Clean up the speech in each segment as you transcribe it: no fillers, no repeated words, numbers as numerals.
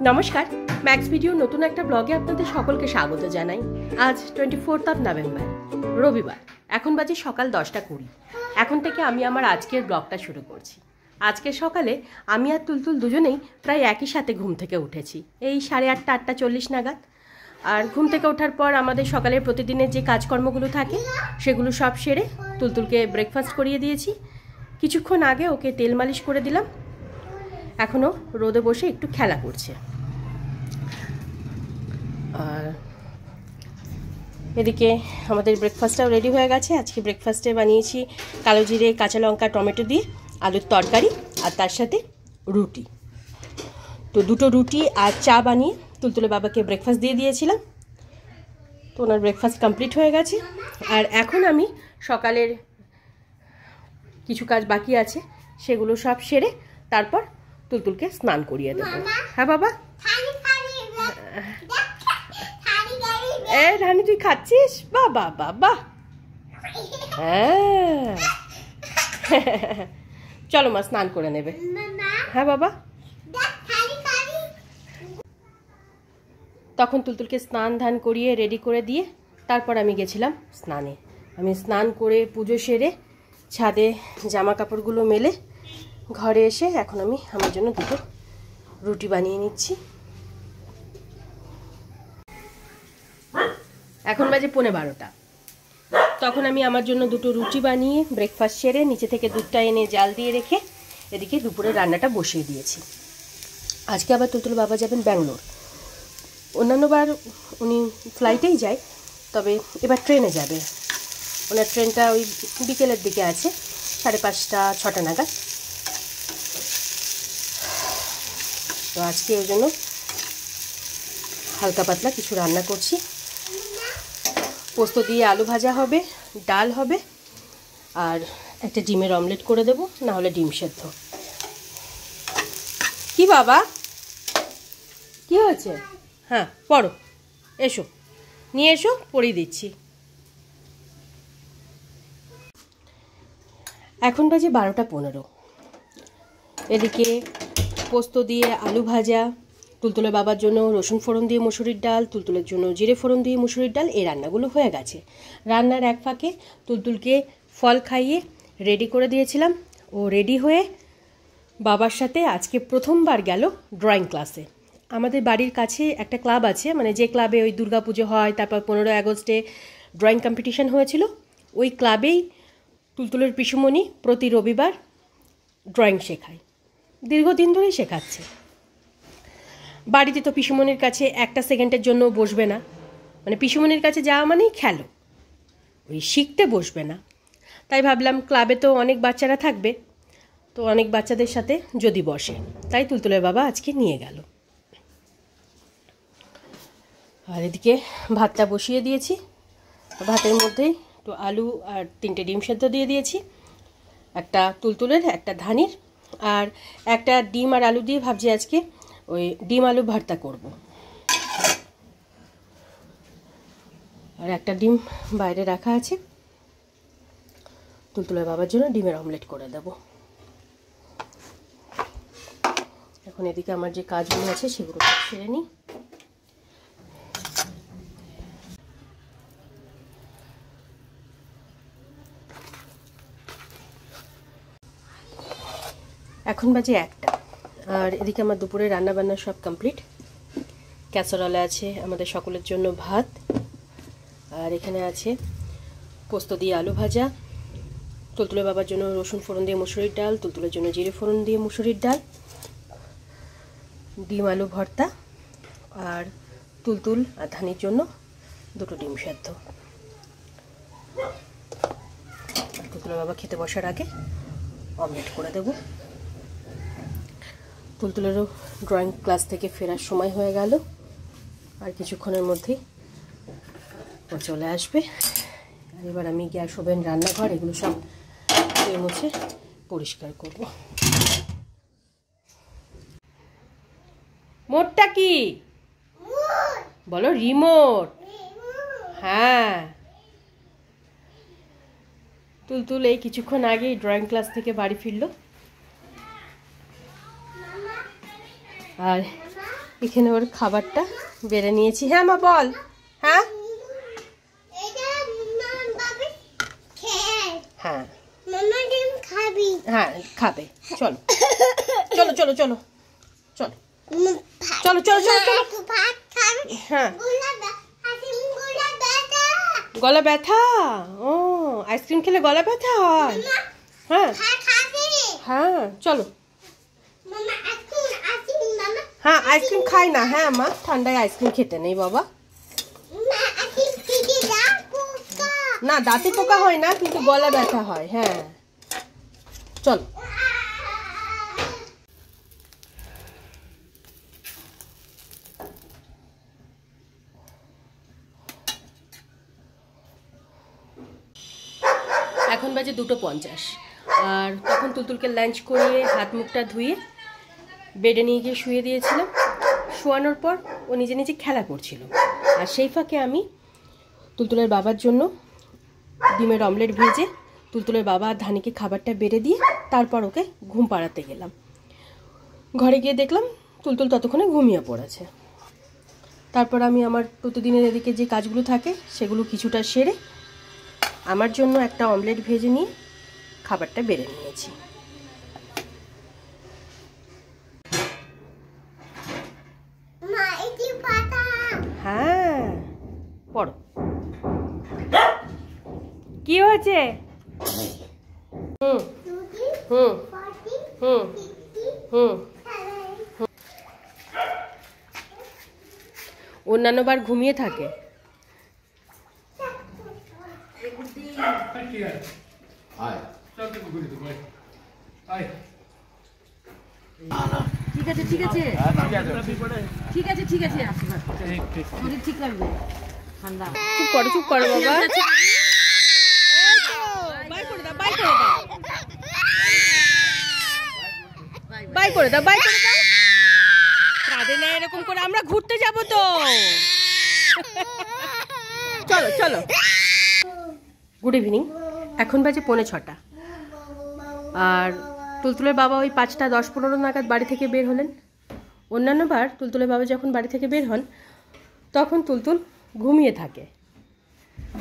নমস্কার, max video নতুন একটা ব্লগে আপনাদের সকলকে স্বাগত জানাই। আজ 24 নভেম্বর, রবিবার। এখন বাজে সকাল 10:20। এখন থেকে আমি আমার আজকের ব্লগটা শুরু করছি। আজকে সকালে আমি আর তুলতুল দুজনেই প্রায় একই সাথে ঘুম থেকে উঠেছি, এই 8:30 8:40 নাগাদ। আর ঘুম থেকে ওঠার পর আমাদের সকালের প্রতিদিনের যে কাজকর্মগুলো থাকে সেগুলো সব সেরে তুলতুলকে ব্রেকফাস্ট করিয়ে দিয়েছি। কিছুক্ষণ আগে ওকে তেল মালিশ করে দিলাম। এখনও রোদে বসে একটু খেলা করছে। আর এদিকে আমাদের ব্রেকফাস্টটাও রেডি হয়ে গেছে। আজকে ব্রেকফাস্টে বানিয়েছি কালো জিরে, কাঁচা লঙ্কা, টমেটো দিয়ে আলুর তরকারি, আর তার সাথে রুটি। তো দুটো রুটি আর চা বানিয়ে তুলতুলে বাবাকে ব্রেকফাস্ট দিয়ে দিয়েছিলাম। তো ওনার ব্রেকফাস্ট কমপ্লিট হয়ে গেছে। আর এখন আমি সকালের কিছু কাজ বাকি আছে, সেগুলো সব সেরে তারপর তুলতুলকে স্নান করিয়ে দেবো। হ্যাঁ বাবা, এ রানী তুই খাচ্ছিস? বাবা বাবা, হ্যাঁ চলো মা স্নান করে নেবে। হ্যাঁ বাবা। তখন তুলতুলকে স্নান ধান করিয়ে রেডি করে দিয়ে তারপর আমি গেছিলাম স্নানে। আমি স্নান করে পুজো সেরে ছাদে জামা কাপড়গুলো মেলে ঘরে এসে এখন আমি আমার জন্য দুটো রুটি বানিয়ে নিচ্ছি। এখন বাজে 11:15। তখন আমি আমার জন্য দুটো রুটি বানিয়ে ব্রেকফাস্ট সেরে নিচে থেকে দুধটা এনে জাল দিয়ে রেখে এদিকে দুপুরে রান্নাটা বসিয়ে দিয়েছি। আজকে আবার তুলতুল বাবা যাবেন ব্যাঙ্গালোর। অন্যান্যবার উনি ফ্লাইটেই যায়, তবে এবার ট্রেনে যাবে। ওনার ট্রেনটা ওই বিকেলের দিকে আছে, 5:30 6টা নাগাদ। তো আজকে ওই জন্য হালকা পাতলা কিছু রান্না করছি। পোস্ত দিয়ে আলু ভাজা হবে, ডাল হবে, আর একটা ডিমের অমলেট করে দেবো, না হলে ডিম সেদ্ধ। কি বাবা, কি হয়েছে? হ্যাঁ পড়ো, এসো নিয়ে এসো, পড়িয়ে দিচ্ছি। এখন বাজে 12:15। এদিকে পোস্ত দিয়ে আলু ভাজা, তুলতুলে বাবার জন্য রসুন ফোড়ন দিয়ে মুসুরির ডাল, তুলতুলের জন্য জিরে ফোড়ন দিয়ে মুসুরির ডাল, এই রান্নাগুলো হয়ে গেছে। রান্নার এক ফাঁকে তুলতুলকে ফল খাইয়ে রেডি করে দিয়েছিলাম। ও রেডি হয়ে বাবার সাথে আজকে প্রথমবার গেল ড্রয়িং ক্লাসে। আমাদের বাড়ির কাছে একটা ক্লাব আছে, মানে যে ক্লাবে ওই দুর্গাপুজো হয়, তারপর 15ই আগস্টে ড্রয়িং কম্পিটিশন হয়েছিল, ওই ক্লাবেই তুলতুলের পিসুমণি প্রতি রবিবার ড্রয়িং শেখায়। দীর্ঘদিন ধরেই শেখাচ্ছে। বাড়িতে তো পিসুমণির কাছে একটা সেকেন্ডের জন্য বসবে না, মানে পিসুমণির কাছে যাওয়া মানেই খেলো, ওই শিখতে বসবে না। তাই ভাবলাম ক্লাবে তো অনেক বাচ্চারা থাকবে, তো অনেক বাচ্চাদের সাথে যদি বসে, তাই তুলতুলের বাবা আজকে নিয়ে গেল। আর এদিকে ভাতটা বসিয়ে দিয়েছি। ভাতের মধ্যেই একটু আলু আর 3টে ডিম সেদ্ধ দিয়ে দিয়েছি, একটা তুলতুলের, একটা ধানির, আর একটা ডিম আর আলু দিয়ে ভাবছি আজকে ওই ডিম আলু ভর্তা করব। আর একটা ডিম বাইরে রাখা আছে, তুলতুলের বাবার জন্য ডিমের অমলেট করে দেব। এখন এদিকে আমার যে কাজগুলো আছে সেগুলো সেরে নিই। এখন বাজে 1টা। আর এদিকে আমার দুপুরে রান্নাবান্না সব কমপ্লিট। ক্যাসারোলে আছে আমাদের সকলের জন্য ভাত, আর এখানে আছে পোস্ত দিয়ে আলু ভাজা, তুলতুলের বাবার জন্য রসুন ফোড়ন দিয়ে মুসুরির ডাল, তুলতুলের জন্য জিরে ফোড়ন দিয়ে মুসুরির ডাল, ডিম আলু ভর্তা, আর তুলতুল আর ধানির জন্য দুটো ডিম সেদ্ধ। তুলতুলের বাবা খেতে বসার আগে অমলেট করে দেব। তুলতুলেরও ড্রয়িং ক্লাস থেকে ফেরার সময় হয়ে গেল, আর কিছুক্ষণের মধ্যেই ও চলে আসবে। আর এবার আমি গ্যাস ওভেন, রান্নাঘর এগুলো সব ধুয়ে মুছে পরিষ্কার করব। মোটটা কি বলো? রিমোট। হ্যাঁ, তুলতুল এই কিছুক্ষণ আগেই ড্রয়িং ক্লাস থেকে বাড়ি ফিরল। আর এখানে ওর খাবারটা বেড়ে নিয়েছি। হ্যাঁ মা বল। হ্যাঁ হ্যাঁ হ্যাঁ খাবে। চলো চলো চলো চলো চলো চলো চলো চলো চলো। হ্যাঁ গলা ব্যথা? ও আইসক্রিম খেলে গলা ব্যথা হয়? হ্যাঁ হ্যাঁ চলো। হ্যাঁ আইসক্রিম খাই না। হ্যাঁ মা ঠান্ডায় আইসক্রিম খেতে নেই বাবা। না দাঁতে পোকা হয় না, কিন্তু গলা ব্যথা হয়। হ্যাঁ চলো। এখন বাজে 2:50 আর তখন তুলতুলকে লাঞ্চ করিয়ে হাত মুখটা ধুয়ে বেডে নিয়ে গিয়ে শুয়ে দিয়েছিলাম। শোয়ানোর পর ও নিজে নিজে খেলা করছিল, আর সেই ফাঁকে আমি তুলতুলের বাবার জন্য ডিমের অমলেট ভেজে তুলতুলের বাবা আর ধানিকে খাবারটা বেড়ে দিয়ে তারপর ওকে ঘুম পাড়াতে গেলাম। ঘরে গিয়ে দেখলাম তুলতুল ততক্ষণে ঘুমিয়ে পড়েছে। তারপর আমি আমার প্রতিদিনের এদিকে যে কাজগুলো থাকে সেগুলো কিছুটা সেরে আমার জন্য একটা অমলেট ভেজে নিয়ে খাবারটা বেড়ে নিয়েছি। হ্যাঁ পড়ো। কি হয়েছে? হুম হুম হুম হুম। অন্যান্য বার ঘুমিয়ে থাকে। ঠিক আছে ঠিক আছে ঠিক আছে ঠিক আছে শরীর ঠিক লাগবে। ঠান্ডা চুপ করো চুপ করো বাবা। বাই করে দাও বাই করে দাও বাই করে দাও বাই করে দাও। কাঁদে না এরকম করে, আমরা ঘুরতে যাব তো। চলো চলো। Good evening. এখন বাজে 6:45 আর তুলতুলের বাবা ওই 5:10-15 নাগাদ বাড়ি থেকে বের হলেন। অন্যান্য বার তুলতুলের বাবা যখন বাড়ি থেকে বের হন তখন তুলতুল ঘুমিয়ে থাকে,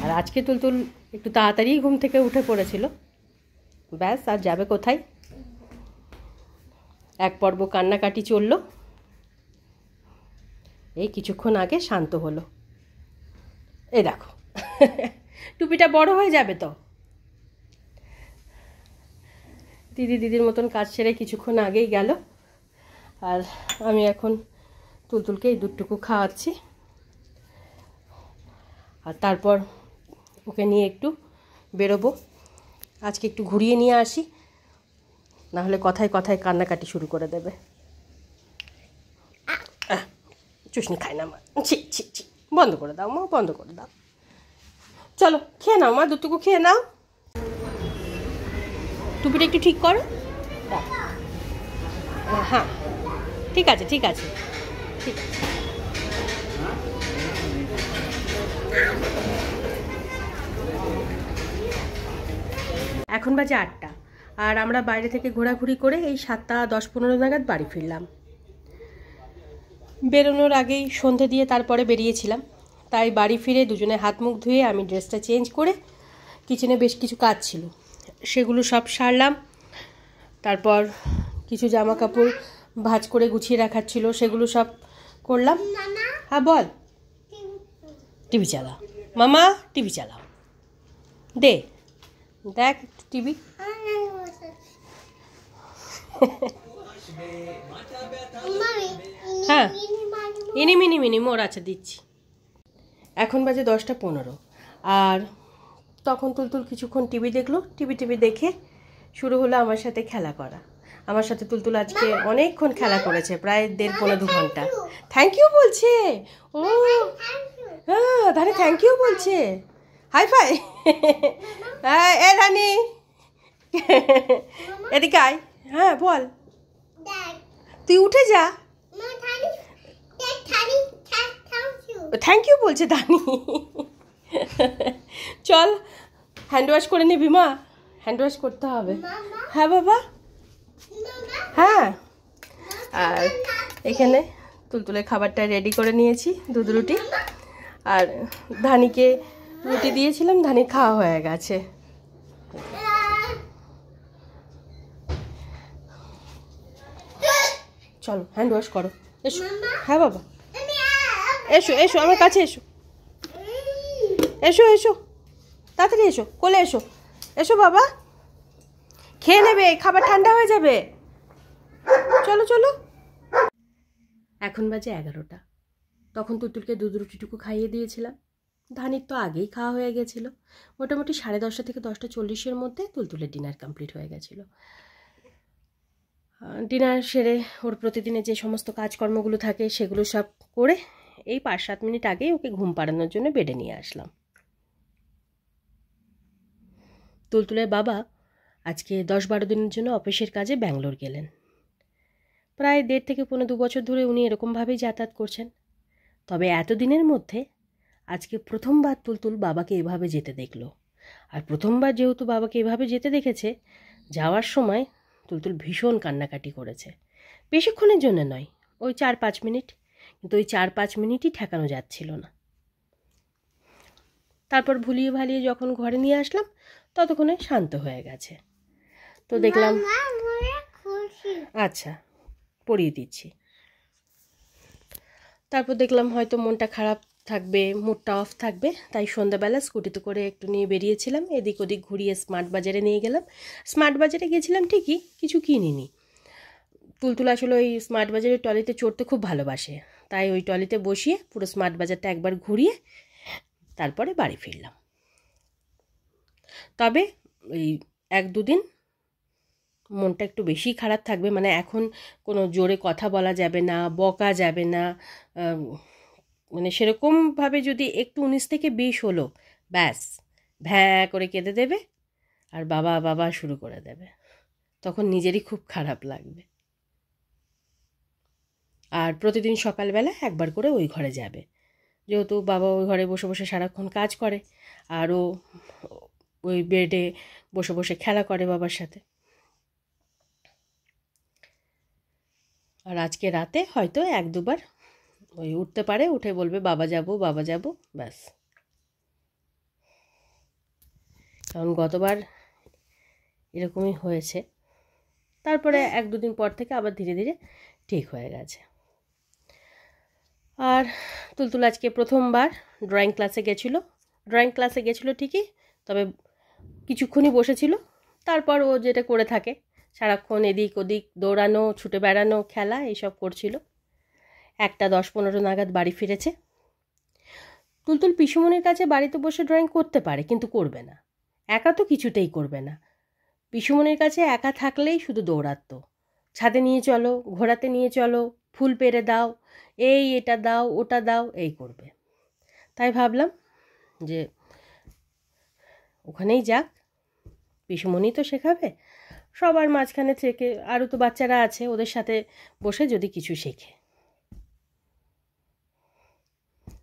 আর আজকে তুলতুল একটু তাড়াতাড়ি ঘুম থেকে উঠে পড়েছিল। ব্যাস আর যাবে কোথায়। এক পর্ব কান্নাকাটি চলল, এই কিছুক্ষণ আগে শান্ত হলো। এই দেখো টুপিটা বড় হয়ে যাবে তো। দিদির মতন কাজ সেরে কিছুক্ষণ আগেই গেল, আর আমি এখন তুলতুলকে এই দুধটুকু খাওয়াচ্ছি। আর তারপর ওকে নিয়ে একটু বেরোবো। আজকে একটু ঘুরিয়ে নিয়ে আসি, নাহলে কথায় কথায় কান্নাকাটি শুরু করে দেবে। চুষনি খায় না মা। ছি ছি ছি, বন্ধ করে দাও মা, বন্ধ করে দাও। চলো খেয়ে নাও মা, দুধটুকু খেয়ে নাও। টুপিটা একটু ঠিক করো। হ্যাঁ ঠিক আছে ঠিক আছে ঠিক আছে। এখন বাজে 8টা আর আমরা বাইরে থেকে ঘোরাঘুরি করে এই 7:10-15 নাগাদ বাড়ি ফিরলাম। বেরোনোর আগেই সন্ধে দিয়ে তারপরে বেরিয়েছিলাম, তাই বাড়ি ফিরে দুজনে হাত মুখ ধুয়ে আমি ড্রেসটা চেঞ্জ করে কিচেনে বেশ কিছু কাজ ছিল সেগুলো সব সারলাম। তারপর কিছু জামা কাপড় ভাঁজ করে গুছিয়ে রাখার ছিল সেগুলো সব করলাম। হ্যাঁ বল। টিভি চালা মামা, টিভি চালাও। দে দেখ টিভি। হ্যাঁ মিনি মোর আচ্ছা দিচ্ছি। এখন বাজে 10:15 আর তখন তুলতুল কিছুক্ষণ টিভি দেখলো। টিভি দেখে শুরু হলো আমার সাথে খেলা করা। আমার সাথে তুলতুল আজকে অনেকক্ষণ খেলা করেছে, প্রায় 1.5-2 ঘন্টা। থ্যাংক ইউ বলছে। ও হ্যাঁ ধানি থ্যাংক ইউ বলছে। High five. এ ধানি এদিকে আয়। হ্যাঁ বল। তুই উঠে যা। থ্যাংক ইউ বলছে ধানি। চল হ্যান্ড ওয়াশ করে নিবি মা, হ্যান্ড ওয়াশ করতে হবে। হ্যাঁ বাবা। হ্যাঁ আর এখানে তুলতুলে খাবারটা রেডি করে নিয়েছি, দুধ রুটি, আর ধানিকে রুটি দিয়েছিলাম, ধানি খাওয়া হয়ে গেছে। চলো হ্যান্ড ওয়াশ করো, এসো। হ্যাঁ বাবা, এসো এসো আমার কাছে এসো, এসো এসো তাড়াতাড়ি এসো, কোলে এসো, এসো বাবা, খেয়ে নেবে, খাবার ঠান্ডা হয়ে যাবে। চলো চলো। এখন বাজে 11টা। তখন তুলতুলকে দুধ রুটিটুকু খাইয়ে দিয়েছিলাম। ধানির তো আগেই খাওয়া হয়ে গেছিল। মোটামুটি 10:30 থেকে 10:40-এর মধ্যে তুলতুলের ডিনার কমপ্লিট হয়ে গেছিলো। ডিনার সেরে ওর প্রতিদিনের যে সমস্ত কাজকর্মগুলো থাকে সেগুলো সব করে এই 5-7 মিনিট আগেই ওকে ঘুম পাড়ানোর জন্য বেডে নিয়ে আসলাম। তুলতুলের বাবা আজকে 10-12 দিনের জন্য অফিসের কাজে ব্যাঙ্গালোর গেলেন। প্রায় 1.5 থেকে 2 বছর ধরে উনি এরকমভাবেই যাতায়াত করছেন। তবে এতদিনের মধ্যে আজকে প্রথমবার তুলতুল বাবাকে এভাবে যেতে দেখল। আর প্রথমবার যেহেতু বাবাকে এভাবে যেতে দেখেছে, যাওয়ার সময় তুলতুল ভীষণ কান্নাকাটি করেছে। বেশিক্ষণের জন্য নয়, ওই 4-5 মিনিট, কিন্তু ওই 4-5 মিনিটই ঠেকানো যাচ্ছিল না। তারপর ভুলিয়ে ভালিয়ে যখন ঘরে নিয়ে আসলাম ততক্ষণে শান্ত হয়ে গেছে। তো দেখলাম, আচ্ছা পড়িয়ে দিচ্ছি। তারপর দেখলাম হয়তো মনটা খারাপ থাকবে, মুডটা অফ থাকবে, তাই সন্ধ্যাবেলা স্কুটিতে করে একটু নিয়ে বেরিয়েছিলাম, এদিক ওদিক ঘুরিয়ে স্মার্ট বাজারে নিয়ে গেলাম। স্মার্ট বাজারে গেছিলাম ঠিকই, কিছু কিনিনি। তুলতুল আসলে ওই স্মার্ট বাজারের ট্রলিতে চড়তে খুব ভালোবাসে, তাই ওই ট্রলিতে বসিয়ে পুরো স্মার্ট বাজারটা একবার ঘুরিয়ে তারপরে বাড়ি ফিরলাম। তবে ওই 1-2 দিন মনটা একটু বেশি খারাপ থাকবে, মানে এখন কোনো জোরে কথা বলা যাবে না, বকা যাবে না, মানে সেরকমভাবে যদি একটু 19 থেকে 20 হলো, ব্যাস ভ্যাঁ করে কেঁদে দেবে আর বাবা বাবা শুরু করে দেবে, তখন নিজেরই খুব খারাপ লাগবে। আর প্রতিদিন সকালবেলা একবার করে ওই ঘরে যাবে, যেহেতু বাবা ওই ঘরে বসে বসে সারাক্ষণ কাজ করে, আর ও ওই বেডে বসে বসে খেলা করে বাবার সাথে। আর আজকে রাতে হয়তো 1-2 বার ওই উঠতে পারে, উঠে বলবে বাবা যাব বাবা যাব, ব্যাস। কারণ গতবার এরকমই হয়েছে, তারপরে 1-2 দিন পর থেকে আবার ধীরে ধীরে ঠিক হয়ে গেছে। আর তুলতুল আজকে প্রথমবার ড্রয়িং ক্লাসে গেছিলো ঠিকই, তবে কিছুক্ষণই বসেছিল, তারপর ও যেটা করে থাকে সারাক্ষণ এদিক ওদিক দৌড়ানো, ছুটে বেড়ানো, খেলা এইসব করছিল। 1:10-15 নাগাদ বাড়ি ফিরেছে। তুলতুল পিসুমনির কাছে বাড়িতে বসে ড্রয়িং করতে পারে, কিন্তু করবে না, একা তো কিছুতেই করবে না। পিসুমনির কাছে একা থাকলেই শুধু দৌড়াতো, ছাদে নিয়ে চলো, ঘোরাতে নিয়ে চলো, ফুল পেড়ে দাও, এই এটা দাও ওটা দাও, এই করবে। তাই ভাবলাম যে ওখানেই যাক, পিসুমনি তো শেখাবে, সবার মাঝখানে থেকে আরও তো বাচ্চারা আছে, ওদের সাথে বসে যদি কিছু শেখে।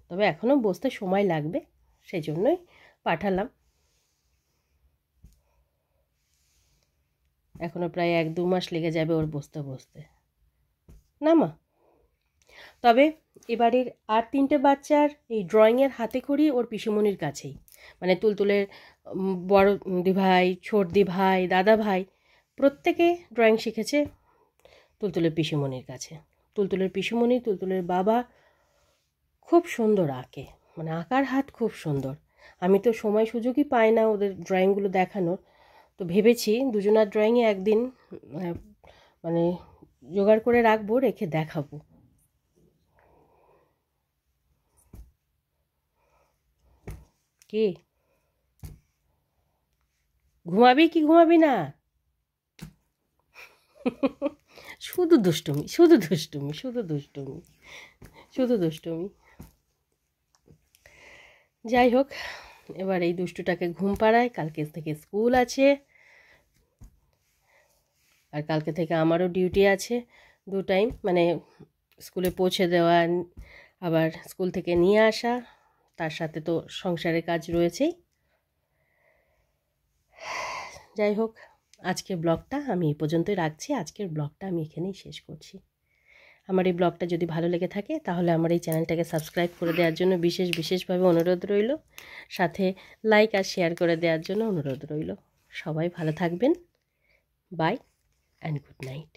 তবে এখনও বসতে সময় লাগবে, সেই জন্যই পাঠালাম। এখনও প্রায় 1-2 মাস লেগে যাবে ওর বসতে বসতে, না মা? তবে এবারের আর 3টে বাচ্চার এই ড্রয়িংয়ের হাতে খড়ি ওর পিসুমনির কাছেই, মানে তুলতুলের বড় দিভাই, ছোট দিভাই, দাদা ভাই প্রত্যেকে ড্রয়িং শিখেছে তুলতুলের পিসুমনির কাছে। তুলতুলের পিসুমনি, তুলতুলের বাবা খুব সুন্দর আঁকে, মানে আঁকার হাত খুব সুন্দর। আমি তো সময় সুযোগই পাই না ওদের ড্রয়িংগুলো দেখানোর, তো ভেবেছি দুজনার ড্রয়িংয়ে একদিন মানে জোগাড় করে রাখবো, রেখে দেখাবো। কি ঘুমাবি কি ঘুমাবি না? শুধু দুষ্টুমি, শুধু দুষ্টুমি, শুধু দুষ্টুমি, শুধু দুষ্টুমি। যাই হোক, এবার এই দুষ্টুটাকে ঘুম পাড়ায়, কালকে থেকে স্কুল আছে, আর কালকে থেকে আমারও ডিউটি আছে 2 টাইম, মানে স্কুলে পৌঁছে দেওয়া, আবার স্কুল থেকে নিয়ে আসা, তার সাথে তো সংসারের কাজ রয়েছেই। যাই হোক, আজকের ব্লগটা আমি এই পর্যন্তই রাখছি। আজকের ব্লগটা আমি এখানেই শেষ করছি। আমার এই ব্লগটা যদি ভালো লেগে থাকে তাহলে আমার এই চ্যানেলটাকে সাবস্ক্রাইব করে দেওয়ার জন্য বিশেষভাবে অনুরোধ রইল, সাথে লাইক আর শেয়ার করে দেওয়ার জন্য অনুরোধ রইল। সবাই ভালো থাকবেন। Bye and good night.